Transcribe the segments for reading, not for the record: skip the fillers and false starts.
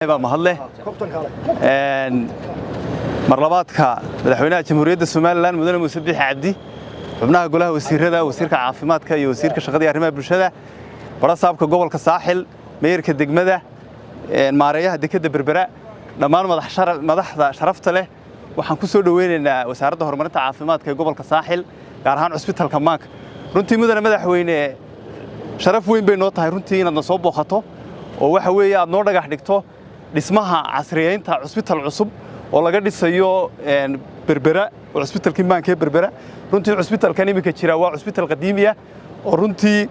mahadle marlabaadka madaxweynaha jamhuuriyadda Soomaaliland mudane Muuse Biixi Cabdi xubnaha golaha wasiirada wasiirka caafimaadka iyo wasiirka shaqada iyo arrimaha bulshada barasaabka gobolka Saaxil meerka degmada maareeyaha dekedda Berbera dhammaan madaxda sharafta leh waxaan ku soo dhaweynaynaa wasaaradda horumarinta caafimaadka ee gobolka Saaxil gaar ahaan cusbitaalka Maanka runtii mudane madaxweyne sharaf weyn bay noo tahay runtii inaad soo booqato oo waxa weeye aad noo dhagax dhigto dhismaha casriyeynta cusbitaal cusub oo laga dhisayo Berbera oo cusbitaalkii Maanka ee Berbera runtii cusbitaalkan imika jira waa cusbitaal qadiimi ah oo runtii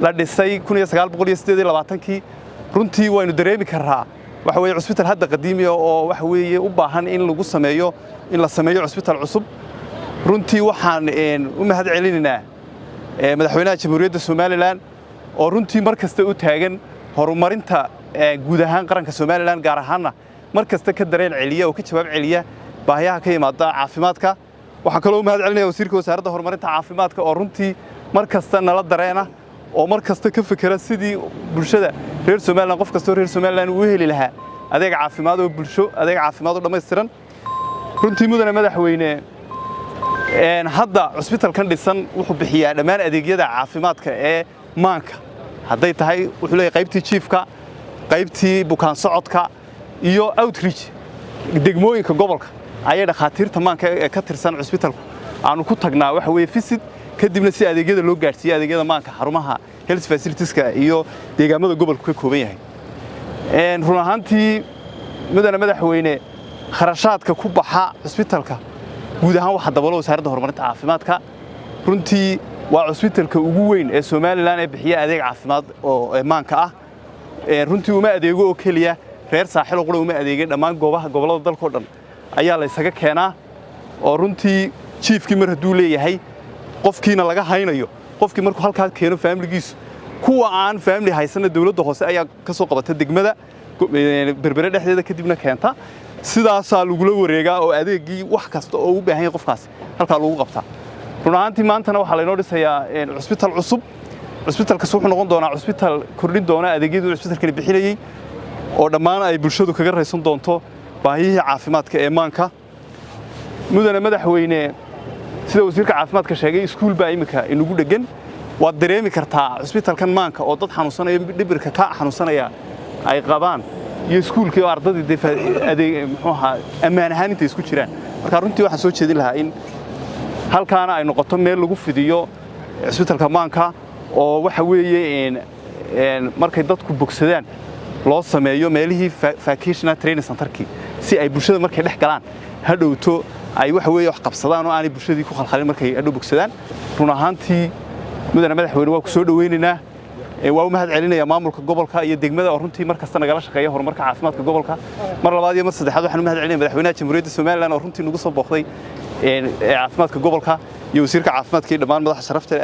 la dhisay 1928 runtii waynu dareemi karaa waxa weeye cusbitaal hadda qadiimi ah oo waxa weeye u baahan in lagu sameeyo la sameeyo cusbitaal cusub runtii waxaan u mahad celinaynaa madaxweynaha jamhuuriyadda Soomaaliland oo runtii markasta u taagan horumarinta guud ahaan qaranka Soomaaliland gaar ahaan markasta ka dareen celiya oo ka jawaab celiya baahiyaha ka yimaada caafimaadka waxaan kaloo mahad celinayaa wasiirka wasaaradda horumarinta caafimaadka oo runtii markasta nala dareena oo markasta ka fikira sidii bulshada reer Soomaaliland qof kasta reer Soomaaliland uu heli lahaa adeeg caafimaad oo bulsho adeeg caafimaad oo dhameystiran runtii mudane madaxweyne hadda cusbitaalkan dhisan wuxuu bixiyaa dhammaan adeegyada caafimaadka ee Maanka hadday tahay wuxuu leeyahay qaybtii chiefka qaybtii bukaan socodka iyo outreach degmooyinka gobolka ayay dhakhaatiirta Maanka ee ka tirsan cusbitaalku aanu ku tagnaa waxa weeye visit kadibna si adeegyada loo gaarsiiyo adeegyada Maanka xarumaha health facilitieska iyo deegaamada gobolku ka kooban yahay run ahaantii mudane madaxweyne kharashaadka ku baxa cusbitaalka guud ahaan waxa dabalo wasaaradda horumarinta caafimaadka runtii waa cusbitaalka ugu weyn ee Soomaaliland ee bixiya adeeg caafimaad oo Maanka ah runtii uma adeego oo kaliya reer Saaxil oo uma adeegay dhammaan gobolada dalka oo dhan ayaa la isaga keenaa oo runtii chiefkii mar haduu leeyahay qofkiina laga haynayo qofkii markuu halka keeno familigiisu kuwa aan family haysana dawladda hoose ayaa ka soo qabatay degmada Berbera dhexdeeda kadibna keenta sidaas lagu la wareegaa oo adeegii wax kasta oo u baahan yahay qofkaas halka lagu qabtaa run ahaantii maantana waxa la inoo dhisayaa cusbitaal cusub cusbitaalkaas wuxuu noqon doonaa cusbitaal kordhin doona adeegyada cusbitaalkani bixinayay oo dhammaan ay bulshadu kaga raysan doonto baahiyihii caafimaadka ee Maanka mudane madaxweyne sida wasiirka caafimaadka sheegay iskuul baa imika inagu dhagan waad dareemi kartaa cusbitaalkan Maanka oo dad xanuunsanaya dhibirka ka xanuunsanaya ay qabaan iyo iskuulkii oo ardayda adeeg muxuu ahaa ammaan ahaan inta isku jiraan marka runtii waxaan soo jeedin lahaa in halkaana ay noqoto meel lagu fidiyo cusbitaalka Maanka oo waxa weeye markay dadku bogsadaan loo sameeyo meelihii vocational training centerkii si ay bulshada markay dhex galaan hadhowto ay waxa weeye wax qabsadaan oo aanay bulshadii ku khalkhalin markay hadhow bogsadaan run ahaantii mudane madaxweyne waa ku soo dhaweynaynaa waa u mahad celinayaa maamulka gobolka iyo degmada oo runtii markasta nagala shaqeeya horumarka caafimaadka gobolka mar labaad iyo mar saddexaad waxaan u mahad celinayaa madaxweynaha jamhuuriyadda Soomaaliland oo runtii nagu soo booqday caafimaadka gobolka iyo wasiirka caafimaadka iyo dhammaan madaxda sharafta